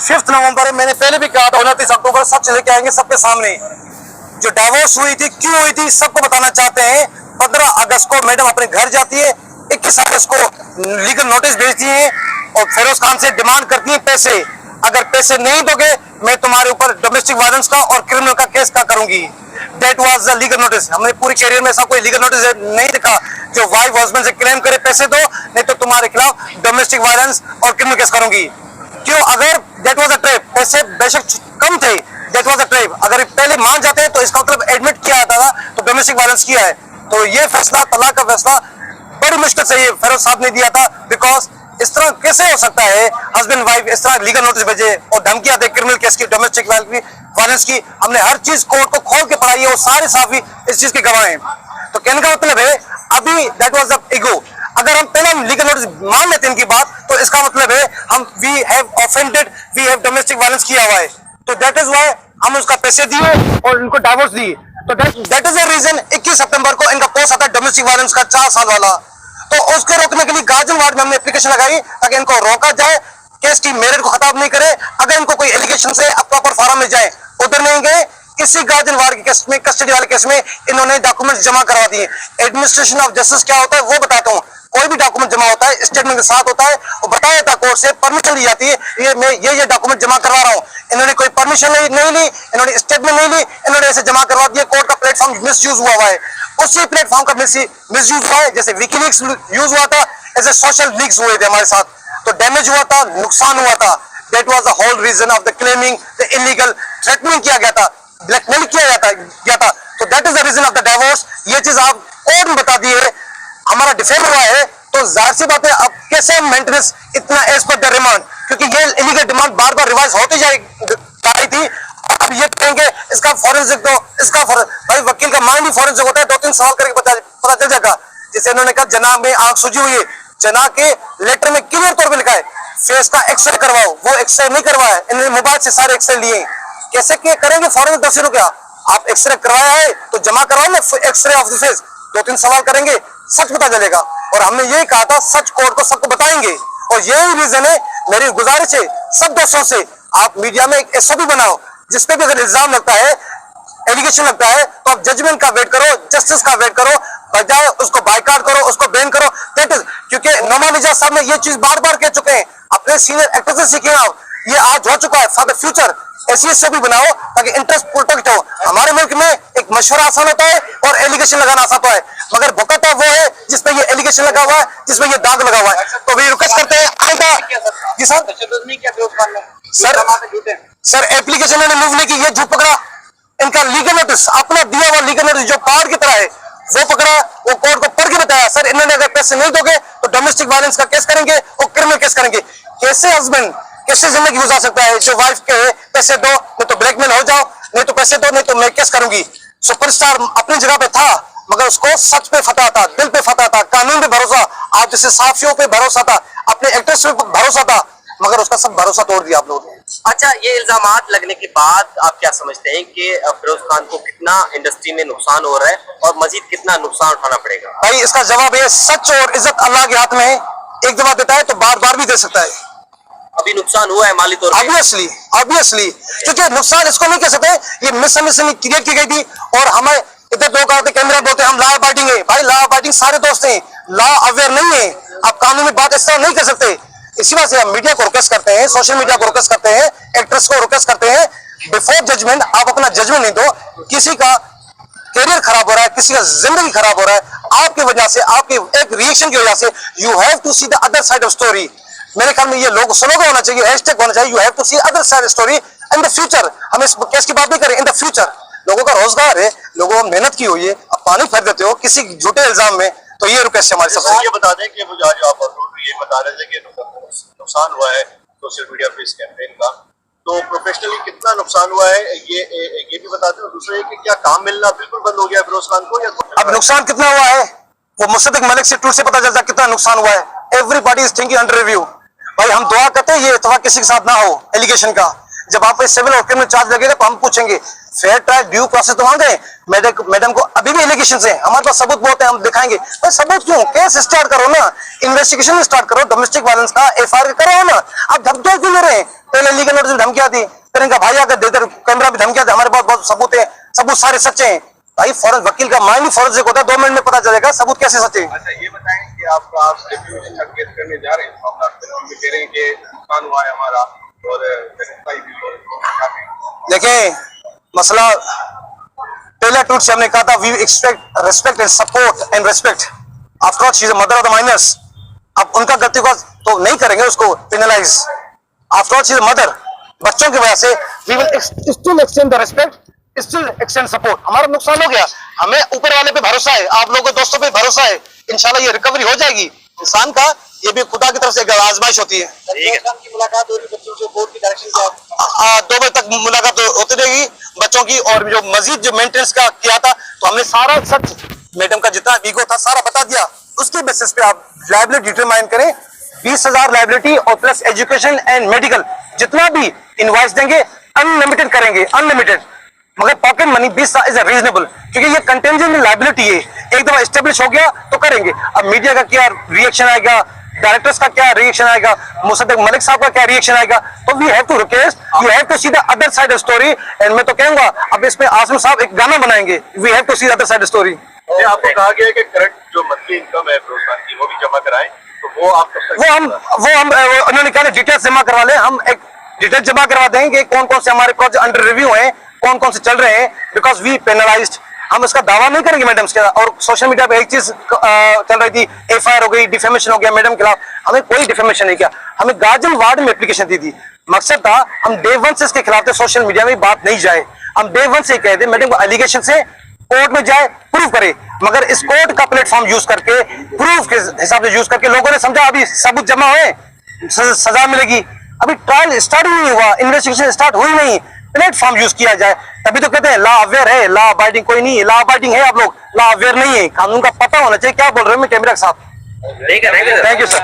आज 5 नवंबर है, मैंने पहले भी कहा था 29 अक्टूबर सच लेके आएंगे सबके सामने। जो डाइवोर्स हुई थी, क्यों हुई थी, सबको बताना चाहते हैं। 15 अगस्त को मैडम अपने घर जाती है, 21 अगस्त को लीगल नोटिस भेजती है और फिरोज खान से डिमांड करती है पैसे। अगर पैसे नहीं दोगे मैं तुम्हारे ऊपर डोमेस्टिक वायलेंस का और क्रिमिनल का केस का करूंगी। That was the legal notice. हमने पूरी कैरियर में ऐसा कोई लीगल नोटिस नहीं देखा जो वाइफ हस्बैंड से क्लेम करे पैसे दो नहीं तो तुम्हारे खिलाफ डोमेस्टिक वायलेंस और क्रिमिनल केस करूंगी। क्यों? अगर दैट वाज अ ट्रैप, पैसे बेशक कम थे, दैट वाज अ ट्रैप। अगर पहले मान जाते हैं तो इसका मतलब एडमिट किया जाता था तो डोमेस्टिक वायलेंस किया है। तो ये फैसला, तलाक का फैसला बड़ी मुश्किल से ये फिरोज साहब ने दिया था। बिकॉज इस तरह कैसे हो सकता है हस्बैंड वाइफ इस तरह लीगल नोटिस भेजे और धमकियां दे क्रिमिनल केस की, डोमेस्टिक वायलेंस की। हमने हर चीज कोर्ट को खोल के पढ़ाई है और सारे साफी इस चीज के गवाह हैं। तो कहने का मतलब है अभी दैट वाज द ईगो। अगर हम पहले लीगल नोटिस मान लेते हैं इनकी बात तो इसका मतलब है हम we have offended, we have domestic violence किया हुआ है। तो दैट इज व्हाई हम उसका पैसे दिए और इनको डाइवोर्स दिए। तो दैट इज द रीजन 21 सितंबर को इनका पोस्ट आता है डोमेस्टिक वायलेंस का 4 साल वाला। तो उसको रोकने के लिए गार्जियन वार्ड में हमने एप्लीकेशन लगाई ताकि इनको रोका जाए, केस की मेरिट को खत्म नहीं करे। अगर इनको कोई एलिगेशन से प्रॉपर फॉर्म में जाए, उधर नहीं गए, इसी गार्जियन वार्ड के केस में, कस्टडी वाले केस में इन्होंने डॉक्यूमेंट्स जमा करवा दिए। एडमिनिस्ट्रेशन ऑफ जस्टिस क्या होता है वो बताता हूँ। कोई भी डॉक्यूमेंट जमा होता है स्टेटमेंट के साथ होता है और बताया जाता है कोर्ट से, परमिशन ली जाती है, ये मैं ये डॉक्यूमेंट जमा करवा रहा हूँ। इन्होंने कोई परमिशन नहीं ली, इन्होंने स्टेटमेंट नहीं ली, इन्होंने ऐसे जमा करवा दिया। कोर्ट का प्लेटफॉर्म मिसयूज हुआ है, उसी प्लेटफॉर्म का मिसयूज हुआ है। जैसे विकीलीक्स यूज हुआ था, ऐसे सोशल लीक्स हुए थे हमारे साथ, तो डैमेज हुआ था, नुकसान हुआ था। That was the whole reason of the claiming the illegal threatening किया गया था, ब्लैकमेल किया गया था। तो that is the reason of the divorce. ये चीज आप कोर्ट में बता दी है, हमारा डिफेंड हुआ है, तो जाहिर सी बात है अब कैसे मेंटेनेंस इतना एज पर द डिमांड, क्योंकि ये इलीगल डिमांड बार बार रिवाइज होती जा रही थी। अब ये कहेंगे इसका फॉरेंसिक दो, इसका भाई वकील का माइंड ही फॉरेंसिक होता है, 2-3 सवाल करके पता चल जाएगा। जैसे इन्होंने कहा जना में आंख सूजी हुई है, जना के लेटर में क्लियर तौर पे लिखा है फेस का एक्सरे करवाओ, वो एक्सरे नहीं करवाया, इन्होंने मोबाइल से सारे एक्सरे लिए। कैसे करेंगे फॉरेंसिक दोषी क्या? आप एक्सरे करवाया है तो जमा करवाओ ना एक्सरे ऑफ द फेस, 2-3 सवाल करेंगे, सच पता चलेगा। और हमने यही कहा था सच कोर्ट को सबको बताएंगे, और यही रीजन है। मेरी गुजारिश है सब दोस्तों से, आप मीडिया में एक एसओपी बनाओ, जिसपे भी अगर इल्जाम लगता है, एलिगेशन लगता है, तो आप जजमेंट का वेट करो, जस्टिस का वेट करो, बजाय उसको बायकॉट करो, उसको बैन करो। दैट इज, क्योंकि नोमान निजात साहब ने ये चीज बार बार कह चुके हैं, अपने सीनियर एक्टर से सीखे आप, ये आज हो चुका है। फॉर द फ्यूचर ऐसी एसओपी बनाओ ताकि इंटरेस्ट प्रोटेक्ट हो। हमारे मुल्क में एक मशवरा आसान होता है और एलिगेशन लगाना आसान होता है, मगर भुगता वो है जिसपे ये एलिगेशन लगा हुआ है, जिसमें ये दाग लगा हुआ है। तो भी रिक्वेस्ट करते हैं आइंदा। जी सर एप्लीकेशन ने मूव नहीं की, ये झूठ पकड़ा। इनका लीगल नोटिस, अपना दिया हुआ लीगल नोटिस जो पहाड़ की तरह है, वो पकड़ा, वो कोर्ट को पढ़ के बताया सर इन्होंने अगर पैसे नहीं दोगे तो डोमेस्टिक वायलेंस का केस करेंगे और क्रिमिनल केस करेंगे। कैसे हस्बैंड कैसे जिंदगी गुजार सकता है जो वाइफ के पैसे दो नहीं तो ब्लैकमेल हो जाओ, नहीं तो पैसे दो नहीं तो मैं केस करूंगी। सुपरस्टार अपनी जगह पे था, मगर उसको सच पे फतह था, दिल पे फतह था, कानून पे भरोसा, आप जैसे साफियों पे भरोसा था, अपने एक्टर्स पे भरोसा था, मगर उसका सब भरोसा तोड़ दिया आप लोगों ने। अच्छा, ये इल्जामात लगने के बाद आप क्या समझते हैं कि फिरोज खान को कितना इंडस्ट्री में नुकसान हो रहा है और मजीद कितना नुकसान उठाना पड़ेगा? भाई इसका जवाब है सच और इज्जत अल्लाह के हाथ में है। एक दफा देता है तो बार बार भी दे सकता है। अभी नुकसान हुआ है माली तौर पे, ऑब्वियसली क्योंकि नुकसान इसको नहीं कह सकते, ये मिसअंडरस्टैंडिंग क्रिएट की गई थी। और हमें इधर लोग आते कैमरा बोलते हम लॉ अबाइडिंग है, भाई लॉ अबाइडिंग सारे दोस्त हैं, लॉ अवेयर नहीं है। आप कानून में बात इस तरह नहीं कर सकते। इसी वजह से हम मीडिया को रिक्वेस्ट करते हैं, सोशल मीडिया को रिक्वेस्ट करते हैं, एक्ट्रेस को रिक्वेस्ट करते हैं, बिफोर जजमेंट आप अपना जजमेंट नहीं दो। किसी का करियर खराब हो रहा है, किसी का जिंदगी खराब हो रहा है आपकी वजह से, आपके एक रिएक्शन की वजह से। You have to see the other side of story. मेरे ख्याल में ये लोग स्लोगन होना चाहिए, हैशटैग होना चाहिए, you have to see other side story in the future. हम इस केस की बात नहीं करें, इन द फ्यूचर लोगों का रोजगार है, लोगों ने मेहनत की हुई है, अब पानी फेंक देते हो किसी झूठे इल्जाम में। तो ये रिक्वेस्ट है हमारी सबसे। ये बता दें कि मुझे आज आप ये बता रहे थे कि नुकसान हुआ है सोशल मीडिया पे इस कैंपेन का, तो प्रोफेशनली कितना नुकसान हुआ है ये भी बता दें। और दूसरा ये कि क्या काम मिलना बिल्कुल बंद हो गया फिरोज खान को, या अब नुकसान कितना हुआ है वो मुसद्दिक मलिक से ट्वीट से पता चलता है कितना नुकसान हुआ है। Everybody is thinking under review. भाई हम दुआ करते हैं ये इतफाक किसी के साथ ना हो एलिगेशन का। जब आप पे सिविल और क्रिमिनल चार्ज लगेगा तो हम पूछेंगे फेयर ट्रायल ड्यू प्रोसेस तो मांगे। मैडम को अभी भी एलिगेशन है, हमारे पास सबूत बहुत है, हम दिखाएंगे। भाई सबूत क्यों, केस स्टार्ट करो ना, इन्वेस्टिगेशन स्टार्ट करो, डोमेस्टिक वायलेंस का एफआईआर करो ना। आप धमकियां क्यों ले रहे हैं? पहले लीगल नोटिस में धमकियां दी, फिर इनका भाई आकर देते कैमरा भी धमकियां दी। हमारे पास बहुत सबूत है, सबूत सारे सच्चे हैं। भाई फौरन वकील का माइंड ही फौरन होता है, 2 मिनट में पता चलेगा सबूत कैसे सच्चे हैं। अच्छा ये बताएं कि आप डिप्टी संकेत करने जा रहे हैं, आप कह रहे हैं कि नुकसान हुआ है हमारा और देखिए मसला पहले ट्वीट से हमने कहा था, we expect respect and support and respect. After all she is mother of the minors. अब उनका गलती को तो नहीं करेंगे उसको penalize. After all she is mother, बच्चों की वजह से we will still extend the respect, still extend support. हमारा नुकसान हो गया, हमें ऊपर वाले पे भरोसा है, आप लोगों के दोस्तों पे भरोसा है, इंशाल्लाह ये रिकवरी हो जाएगी। इंसान का ये भी खुदा की तरफ से एक आजमाइश होती है। की मुलाकात हो रही बच्चों से, बोर्ड की डायरेक्शन से 2 बजे तक मुलाकात होती रहेगी बच्चों की। और जो मजीद जो मेंटेनेंस का किया था तो हमने सारा सच, मैडम का जितना वीगो था सारा बता दिया। उसके बेसिस पे आप लाइबिलिटी डिटरमाइन करें। 20,000 लाइबिलिटी और प्लस एजुकेशन एंड मेडिकल जितना भी इनवॉइस देंगे अनलिमिटेड करेंगे, अनलिमिटेड। मगर पॉकेट मनी 20 इज रीजनेबल, क्योंकि ये कंटेंजेंट लाइबिलिटी है, एक दफा एस्टेब्लिश हो गया तो करेंगे। अब मीडिया का क्या रिएक्शन आएगा, डायरेक्टर्स का क्या रिएक्शन आएगा, मुसद्दक मलिक साहब का क्या रिएक्शन आएगा, तो we have to request, you have to see the other side story. And मैं तो कहूंगा अब इसमें आसम साहब एक गाना बनाएंगे, we have to see the other side story. आपको कहा गया है कि करंट जो मंथली इनकम है फिरोज खान की वो भी जमा कराएं, तो वो आप कब तक? वो हम उन्होंने कहा डिटेल्स जमा करवा लें, हम एक डिटेल जमा करवा देंगे कौन कौन से हमारे प्रोजेक्ट अंडर रिव्यू हैं, कौन कौन से चल रहे हैं, बिकॉज वी पेनलाइज्ड। हम उसका दावा नहीं करेंगे मैडम के। और सोशल मीडिया पे एक चीज चल रही थी, एफआईआर हो गई, डिफेमेशन हो गया मैडम के खिलाफ। हमें कोई डिफेमेशन नहीं किया, हमें गार्जियन वार्ड में एप्लीकेशन दी थी। मकसद था हम डे 1 से इसके खिलाफ थे, सोशल मीडिया में बात नहीं जाए। हम डे 1 से कह दे मैडम को एलिगेशन से कोर्ट में जाए, प्रूव करे। मगर इस कोर्ट का प्लेटफॉर्म यूज करके, प्रूफ के हिसाब से यूज करके लोगों ने समझा अभी सबूत जमा हुए, सजा मिलेगी। अभी ट्रायल स्टार्ट ही नहीं हुआ, इन्वेस्टिगेशन स्टार्ट हुई नहीं, प्लेटफॉर्म यूज किया जाए। तभी तो कहते हैं लॉ अवेयर है, लॉ अबाइडिंग कोई नहीं है। लॉ अबाइडिंग है आप लोग, लॉ अवेयर नहीं है। कानून का पता होना चाहिए। क्या बोल रहे हो मैं कैमरा के साथ? ठीक है, थैंक यू सर।